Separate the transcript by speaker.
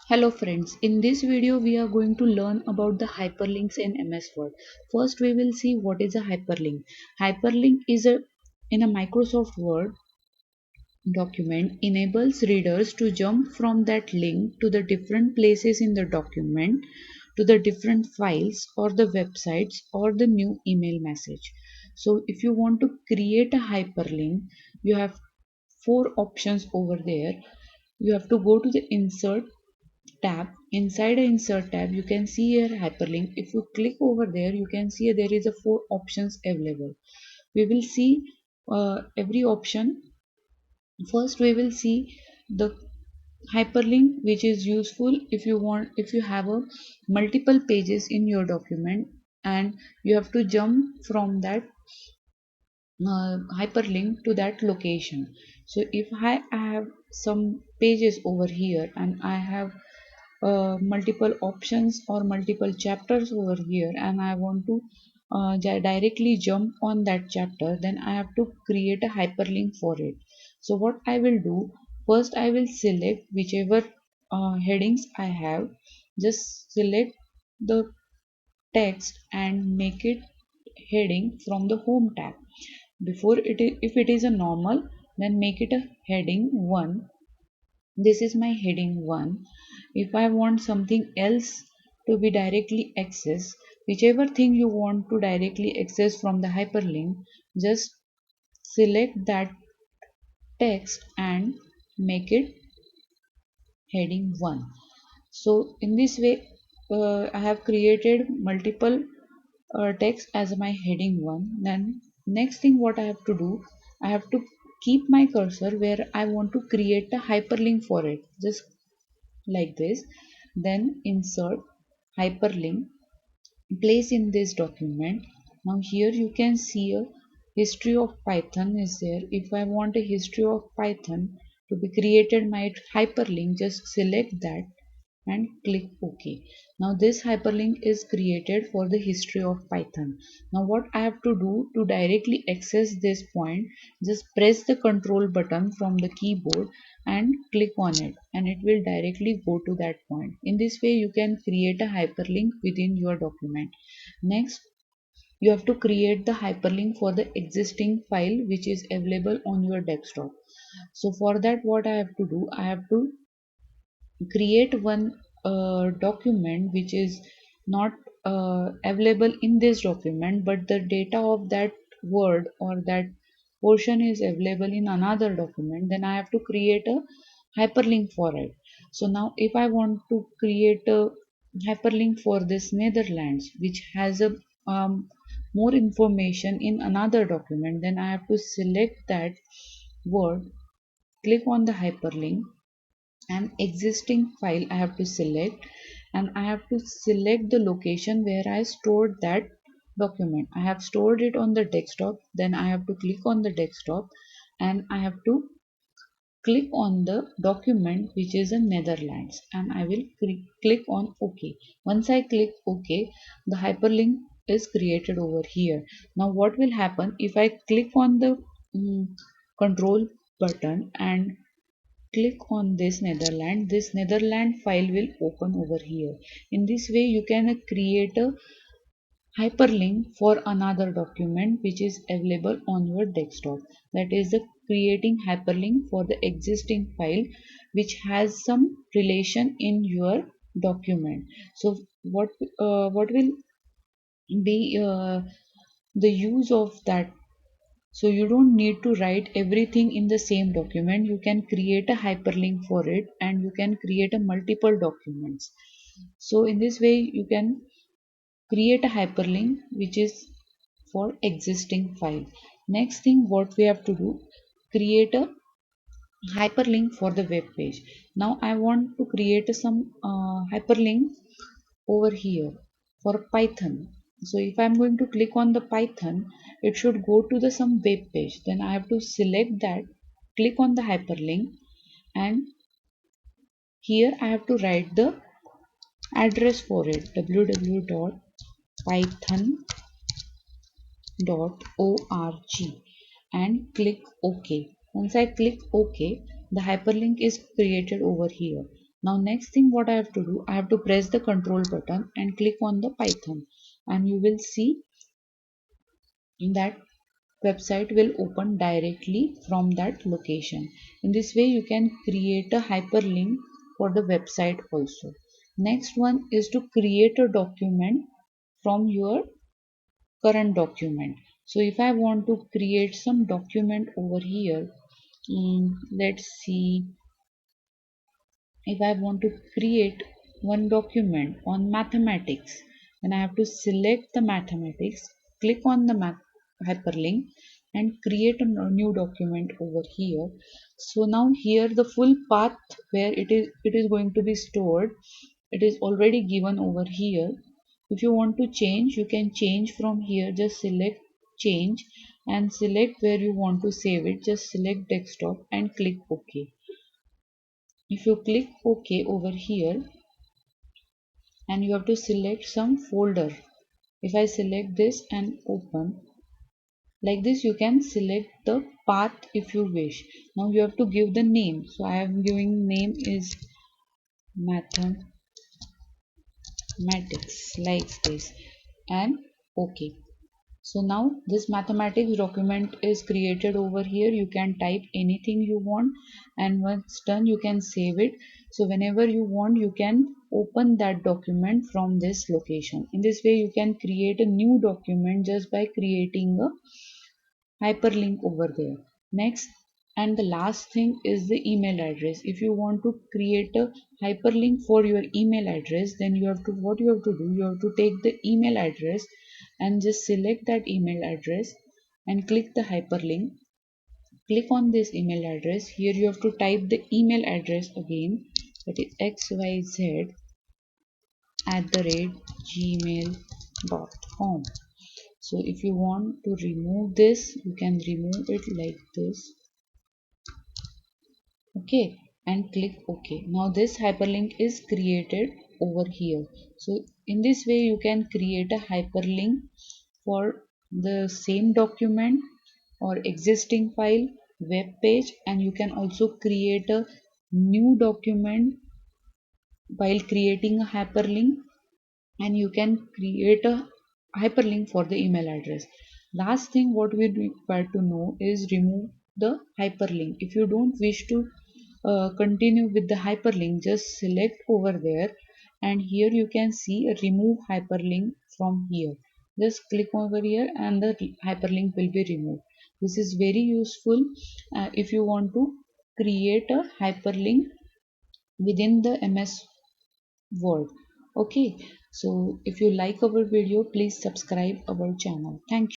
Speaker 1: Hello friends, in this video we are going to learn about the hyperlinks in MS Word. First we will see what is a hyperlink. Hyperlink is a in a Microsoft Word document enables readers to jump from that link to the different places in the document, to the different files or the websites or the new email message. So if you want to create a hyperlink, you have four options over there. You have to go to the insert tab. Inside the insert tab you can see here hyperlink. If you click over there you can see there is a four options available. We will see every option. First we will see the hyperlink, which is useful if you have a multiple pages in your document and you have to jump from that hyperlink to that location. So if I have some pages over here and I have multiple options or multiple chapters over here and I want to directly jump on that chapter, then I have to create a hyperlink for it. So what I will do, first I will select whichever headings I have, just select the text and make it heading from the home tab. Before it is, if it is a normal, then make it a heading 1. This is my heading 1. If I want something else to be directly accessed, whichever thing you want to directly access from the hyperlink, just select that text and make it heading 1. So in this way I have created multiple text as my heading 1. Then next thing what I have to do, I have to keep my cursor where I want to create a hyperlink for it, just like this. Then insert hyperlink, place in this document. Now here you can see a history of Python is there. If I want a history of Python to be created, my hyperlink, just select that and click OK. Now this hyperlink is created for the history of Python. Now what I have to do to directly access this point, just press the control button from the keyboard and click on it and it will directly go to that point. In this way you can create a hyperlink within your document. Next, you have to create the hyperlink for the existing file which is available on your desktop. So for that what I have to do, I have to create one document which is not available in this document, but the data of that word or that portion is available in another document. Then I have to create a hyperlink for it. So now if I want to create a hyperlink for this Netherlands which has a more information in another document, then I have to select that word, click on the hyperlink, an existing file I have to select, and I have to select the location where I stored that document. I have stored it on the desktop, then I have to click on the desktop and I have to click on the document which is in Netherlands and I will click on OK. Once I click OK, the hyperlink is created over here. Now what will happen if I click on the control button and click on this Netherlands file will open over here. In this way you can create a hyperlink for another document which is available on your desktop. That is the creating hyperlink for the existing file which has some relation in your document. So what will be the use of that? So you don't need to write everything in the same document. You can create a hyperlink for it and you can create a multiple documents. So in this way you can create a hyperlink which is for existing file. Next thing what we have to do, create a hyperlink for the web page. Now I want to create some hyperlink over here for Python. So if I'm going to click on the Python, it should go to the some web page. Then I have to select that, click on the hyperlink, and here I have to write the address for it, www.python.org, and click OK. Once I click OK, the hyperlink is created over here. Now next thing what I have to do, I have to press the control button and click on the Python, and you will see that website will open directly from that location. In this way you can create a hyperlink for the website also. Next one is to create a document from your current document. So if I want to create some document over here, let's see, if I want to create one document on mathematics, then I have to select the mathematics, click on the hyperlink, and create a new document over here. So now here the full path where it is going to be stored, it is already given over here. If you want to change, you can change from here. Just select change and select where you want to save it. Just select desktop and click OK. If you click OK over here, and you have to select some folder. If I select this and open, like this you can select the path if you wish. Now you have to give the name. So I am giving name is mathematics like this and OK. So now this mathematics document is created over here. You can type anything you want, and once done you can save it. So whenever you want you can open that document from this location. In this way you can create a new document just by creating a hyperlink over there. Next and the last thing is the email address. If you want to create a hyperlink for your email address, then you have to, what you have to do, you have to take the email address and just select that email address and click the hyperlink. Click on this email address. Here you have to type the email address again, that is xyz@gmail.com. So if you want to remove this, you can remove it like this. Okay, and click OK. Now this hyperlink is created over here. So in this way you can create a hyperlink for the same document or existing file, web page, and you can also create a new document while creating a hyperlink, and you can create a hyperlink for the email address. Last thing what we require to know is remove the hyperlink. If you don't wish to continue with the hyperlink, just select over there, and here you can see a remove hyperlink from here. Just click over here and the hyperlink will be removed. This is very useful if you want to create a hyperlink within the MS Word. Okay, so if you like our video, please subscribe our channel. Thank you.